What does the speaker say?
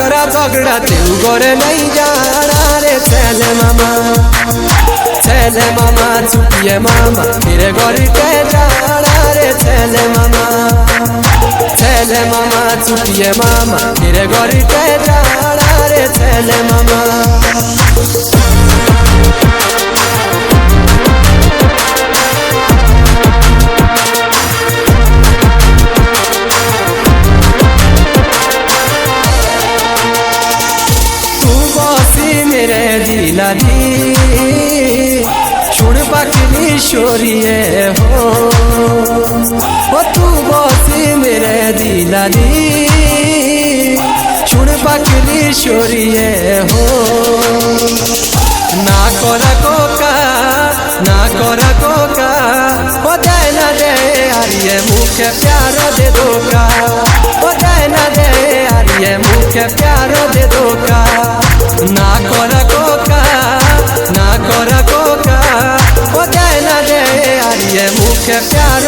करा झगड़ा तेऊ करे नहीं जाना रे ছেলে मामा छुटिए मामा मेरे घर के जाना रे ছেলে मामा छुटिए मामा मेरे घर के जाना रे ছেলে मामा। मेरे दिला दी छुड़ पकली शोरिए हो तू बसी मेरे दिला दी छुड़ पकली शोरिए हो ना करा कोका हो जाए ना दे आरिये मुखे प्यार दे धोखा हो जाए ना दे आरिये मुखे प्यार दे धोखा ना करा कोका हो जाए ना दे आरिये मुखे प्यार